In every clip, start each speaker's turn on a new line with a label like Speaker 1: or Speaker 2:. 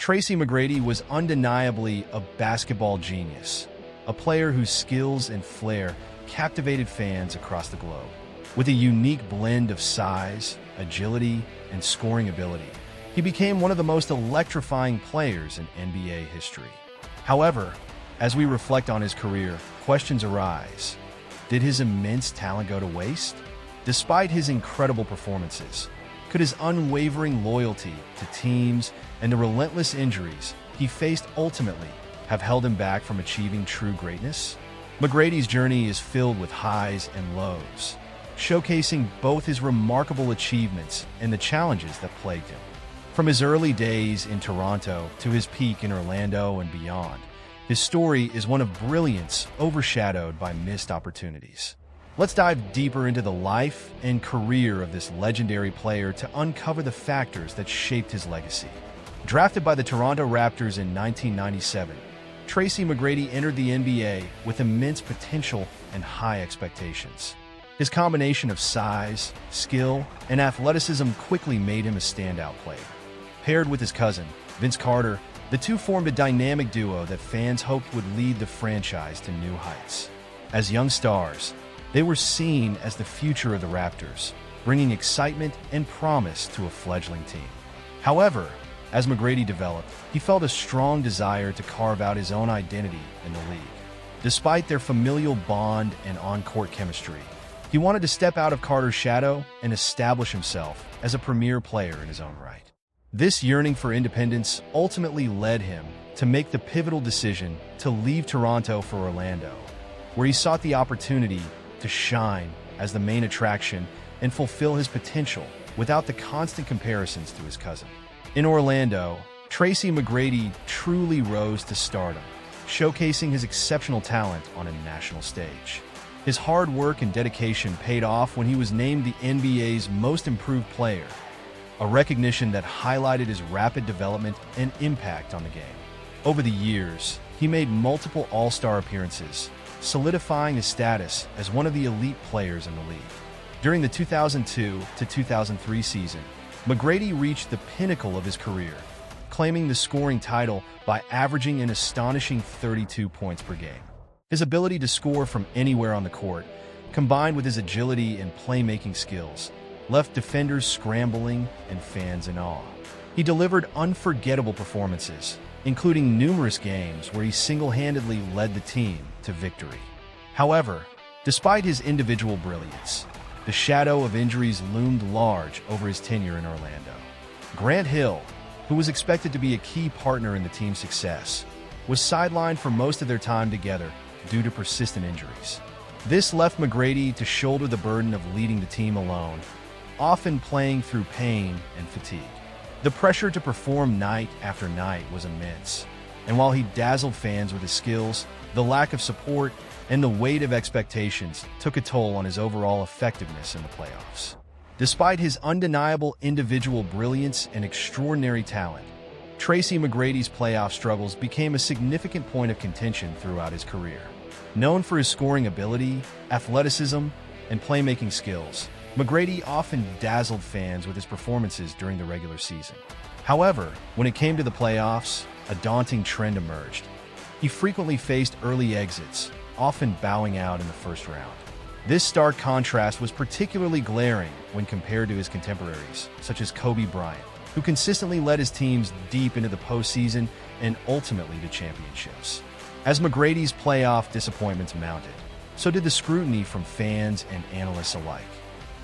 Speaker 1: Tracy McGrady was undeniably a basketball genius, a player whose skills and flair captivated fans across the globe. With a unique blend of size, agility, and scoring ability, he became one of the most electrifying players in NBA history. However, as we reflect on his career, questions arise. Did his immense talent go to waste? Despite his incredible performances, could his unwavering loyalty to teams and the relentless injuries he faced ultimately have held him back from achieving true greatness? McGrady's journey is filled with highs and lows, showcasing both his remarkable achievements and the challenges that plagued him. From his early days in Toronto to his peak in Orlando and beyond, his story is one of brilliance overshadowed by missed opportunities. Let's dive deeper into the life and career of this legendary player to uncover the factors that shaped his legacy. Drafted by the Toronto Raptors in 1997, Tracy McGrady entered the NBA with immense potential and high expectations. His combination of size, skill, and athleticism quickly made him a standout player. Paired with his cousin, Vince Carter, the two formed a dynamic duo that fans hoped would lead the franchise to new heights. As young stars, they were seen as the future of the Raptors, bringing excitement and promise to a fledgling team. However, as McGrady developed, he felt a strong desire to carve out his own identity in the league. Despite their familial bond and on-court chemistry, he wanted to step out of Carter's shadow and establish himself as a premier player in his own right. This yearning for independence ultimately led him to make the pivotal decision to leave Toronto for Orlando, where he sought the opportunity to shine as the main attraction and fulfill his potential without the constant comparisons to his cousin. In Orlando, Tracy McGrady truly rose to stardom, showcasing his exceptional talent on a national stage. His hard work and dedication paid off when he was named the NBA's Most Improved Player, a recognition that highlighted his rapid development and impact on the game. Over the years, he made multiple All-Star appearances, solidifying his status as one of the elite players in the league. During the 2002 to 2003 season, McGrady reached the pinnacle of his career, claiming the scoring title by averaging an astonishing 32 points per game. His ability to score from anywhere on the court, combined with his agility and playmaking skills, left defenders scrambling and fans in awe. He delivered unforgettable performances, including numerous games where he single-handedly led the team to victory. However, despite his individual brilliance, the shadow of injuries loomed large over his tenure in Orlando. Grant Hill, who was expected to be a key partner in the team's success, was sidelined for most of their time together due to persistent injuries. This left McGrady to shoulder the burden of leading the team alone, often playing through pain and fatigue. The pressure to perform night after night was immense, and while he dazzled fans with his skills, the lack of support and the weight of expectations took a toll on his overall effectiveness in the playoffs. Despite his undeniable individual brilliance and extraordinary talent, Tracy McGrady's playoff struggles became a significant point of contention throughout his career. Known for his scoring ability, athleticism, and playmaking skills, McGrady often dazzled fans with his performances during the regular season. However, when it came to the playoffs, a daunting trend emerged. He frequently faced early exits, often bowing out in the first round. This stark contrast was particularly glaring when compared to his contemporaries, such as Kobe Bryant, who consistently led his teams deep into the postseason and ultimately to championships. As McGrady's playoff disappointments mounted, so did the scrutiny from fans and analysts alike.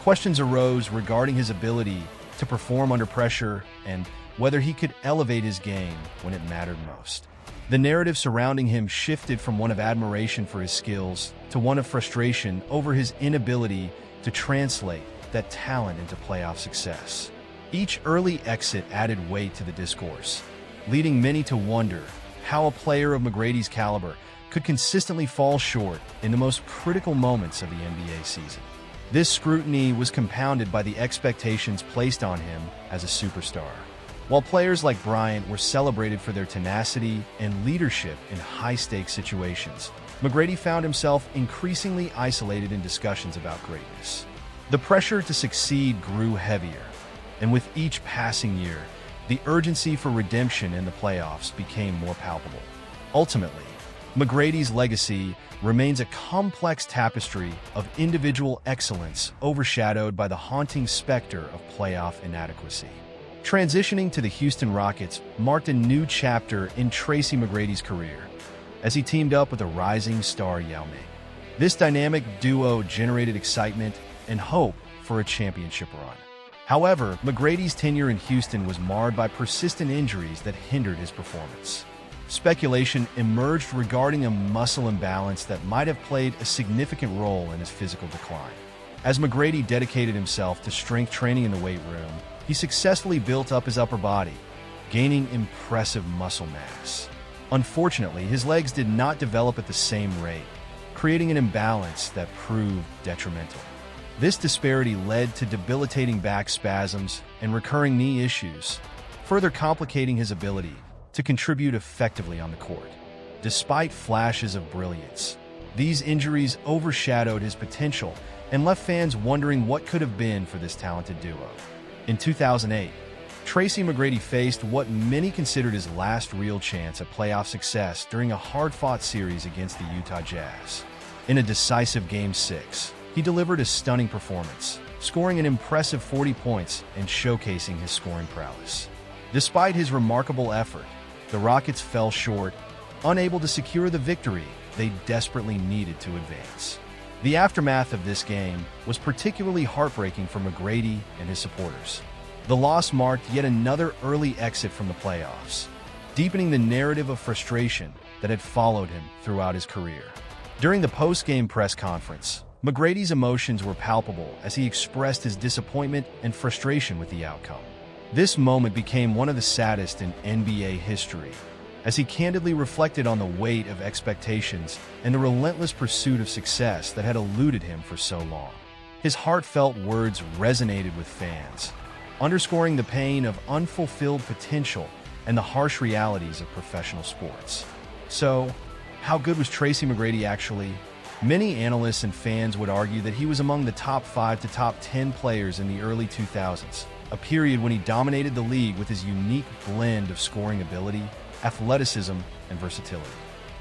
Speaker 1: Questions arose regarding his ability to perform under pressure and whether he could elevate his game when it mattered most. The narrative surrounding him shifted from one of admiration for his skills to one of frustration over his inability to translate that talent into playoff success. Each early exit added weight to the discourse, leading many to wonder how a player of McGrady's caliber could consistently fall short in the most critical moments of the NBA season. This scrutiny was compounded by the expectations placed on him as a superstar. While players like Bryant were celebrated for their tenacity and leadership in high-stakes situations, McGrady found himself increasingly isolated in discussions about greatness. The pressure to succeed grew heavier, and with each passing year, the urgency for redemption in the playoffs became more palpable. Ultimately, McGrady's legacy remains a complex tapestry of individual excellence overshadowed by the haunting specter of playoff inadequacy. Transitioning to the Houston Rockets marked a new chapter in Tracy McGrady's career as he teamed up with a rising star Yao Ming. This dynamic duo generated excitement and hope for a championship run. However, McGrady's tenure in Houston was marred by persistent injuries that hindered his performance. Speculation emerged regarding a muscle imbalance that might have played a significant role in his physical decline. As McGrady dedicated himself to strength training in the weight room, he successfully built up his upper body, gaining impressive muscle mass. Unfortunately, his legs did not develop at the same rate, creating an imbalance that proved detrimental. This disparity led to debilitating back spasms and recurring knee issues, further complicating his ability to contribute effectively on the court. Despite flashes of brilliance, these injuries overshadowed his potential and left fans wondering what could have been for this talented duo. In 2008, Tracy McGrady faced what many considered his last real chance at playoff success during a hard-fought series against the Utah Jazz. In a decisive Game 6, he delivered a stunning performance, scoring an impressive 40 points and showcasing his scoring prowess. Despite his remarkable effort, the Rockets fell short, unable to secure the victory they desperately needed to advance. The aftermath of this game was particularly heartbreaking for McGrady and his supporters. The loss marked yet another early exit from the playoffs, deepening the narrative of frustration that had followed him throughout his career. During the post-game press conference, McGrady's emotions were palpable as he expressed his disappointment and frustration with the outcome. This moment became one of the saddest in NBA history, as he candidly reflected on the weight of expectations and the relentless pursuit of success that had eluded him for so long. His heartfelt words resonated with fans, underscoring the pain of unfulfilled potential and the harsh realities of professional sports. So, how good was Tracy McGrady actually? Many analysts and fans would argue that he was among the top 5 to top 10 players in the early 2000s, a period when he dominated the league with his unique blend of scoring ability, athleticism, and versatility.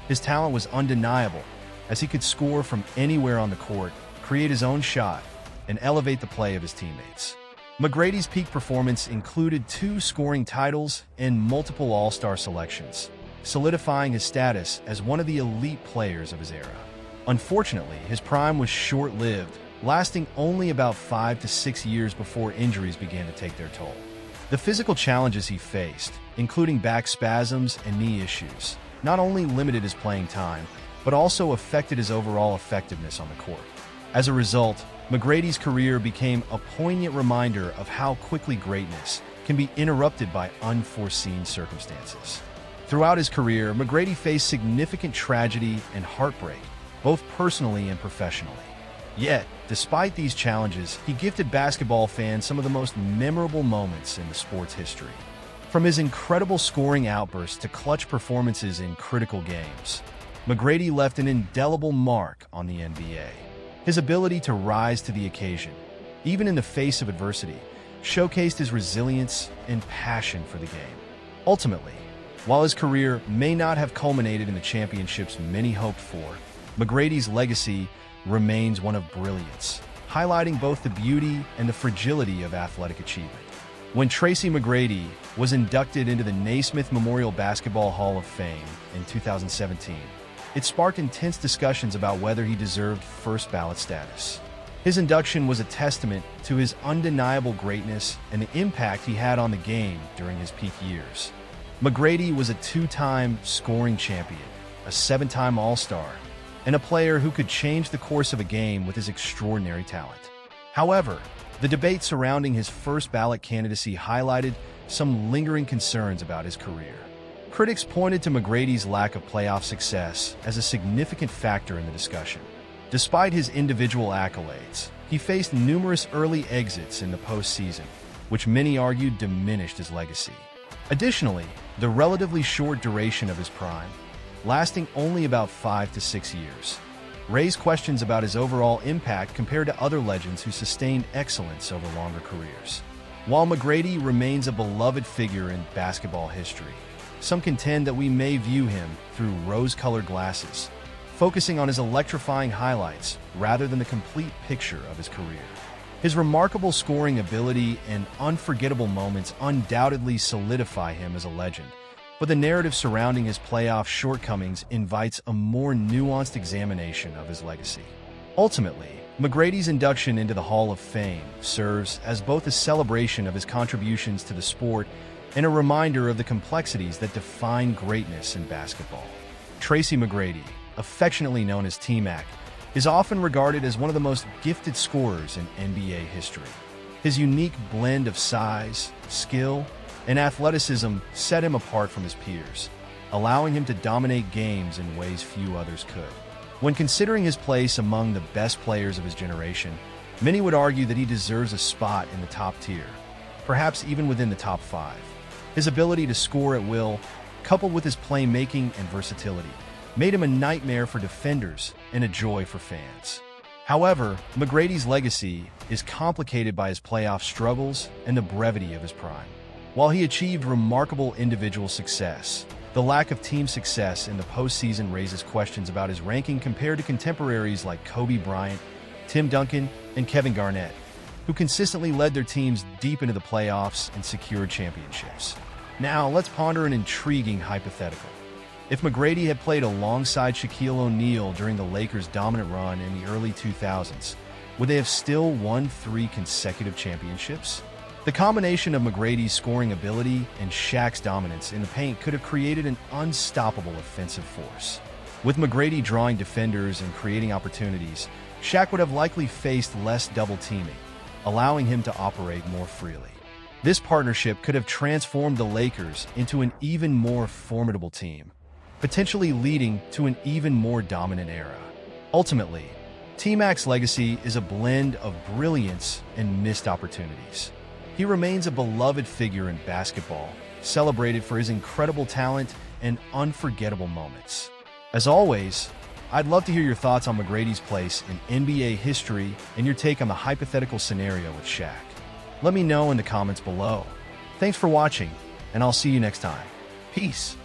Speaker 1: His talent was undeniable, as he could score from anywhere on the court, create his own shot, and elevate the play of his teammates. McGrady's peak performance included 2 scoring titles and multiple All-Star selections, solidifying his status as one of the elite players of his era. Unfortunately, his prime was short-lived, lasting only about 5 to 6 years before injuries began to take their toll. The physical challenges he faced, including back spasms and knee issues, not only limited his playing time, but also affected his overall effectiveness on the court. As a result, McGrady's career became a poignant reminder of how quickly greatness can be interrupted by unforeseen circumstances. Throughout his career, McGrady faced significant tragedy and heartbreak, both personally and professionally. Yet, despite these challenges, he gifted basketball fans some of the most memorable moments in the sport's history. From his incredible scoring outbursts to clutch performances in critical games, McGrady left an indelible mark on the NBA. His ability to rise to the occasion, even in the face of adversity, showcased his resilience and passion for the game. Ultimately, while his career may not have culminated in the championships many hoped for, McGrady's legacy remains one of brilliance, highlighting both the beauty and the fragility of athletic achievement. When Tracy McGrady was inducted into the Naismith Memorial Basketball Hall of Fame in 2017, it sparked intense discussions about whether he deserved first-ballot status. His induction was a testament to his undeniable greatness and the impact he had on the game during his peak years. McGrady was a 2-time scoring champion, a 7-time All-Star, and a player who could change the course of a game with his extraordinary talent. However, the debate surrounding his first-ballot candidacy highlighted some lingering concerns about his career. Critics pointed to McGrady's lack of playoff success as a significant factor in the discussion. Despite his individual accolades, he faced numerous early exits in the postseason, which many argued diminished his legacy. Additionally, the relatively short duration of his prime, lasting only about 5 to 6 years, raised questions about his overall impact compared to other legends who sustained excellence over longer careers. While McGrady remains a beloved figure in basketball history, some contend that we may view him through rose-colored glasses, focusing on his electrifying highlights rather than the complete picture of his career. His remarkable scoring ability and unforgettable moments undoubtedly solidify him as a legend, but the narrative surrounding his playoff shortcomings invites a more nuanced examination of his legacy. Ultimately, McGrady's induction into the Hall of Fame serves as both a celebration of his contributions to the sport and a reminder of the complexities that define greatness in basketball. Tracy McGrady, affectionately known as T-Mac, is often regarded as one of the most gifted scorers in NBA history. His unique blend of size, skill, and athleticism set him apart from his peers, allowing him to dominate games in ways few others could. When considering his place among the best players of his generation, many would argue that he deserves a spot in the top tier, perhaps even within the top 5. His ability to score at will, coupled with his playmaking and versatility, made him a nightmare for defenders and a joy for fans. However, McGrady's legacy is complicated by his playoff struggles and the brevity of his prime. While he achieved remarkable individual success, the lack of team success in the postseason raises questions about his ranking compared to contemporaries like Kobe Bryant, Tim Duncan, and Kevin Garnett, who consistently led their teams deep into the playoffs and secured championships. Now, let's ponder an intriguing hypothetical. If McGrady had played alongside Shaquille O'Neal during the Lakers' dominant run in the early 2000s, would they have still won 3 consecutive championships? The combination of McGrady's scoring ability and Shaq's dominance in the paint could have created an unstoppable offensive force. With McGrady drawing defenders and creating opportunities, Shaq would have likely faced less double teaming, allowing him to operate more freely. This partnership could have transformed the Lakers into an even more formidable team, potentially leading to an even more dominant era. Ultimately, T-Mac's legacy is a blend of brilliance and missed opportunities. He remains a beloved figure in basketball, celebrated for his incredible talent and unforgettable moments. As always, I'd love to hear your thoughts on McGrady's place in NBA history and your take on the hypothetical scenario with Shaq. Let me know in the comments below. Thanks for watching, and I'll see you next time. Peace.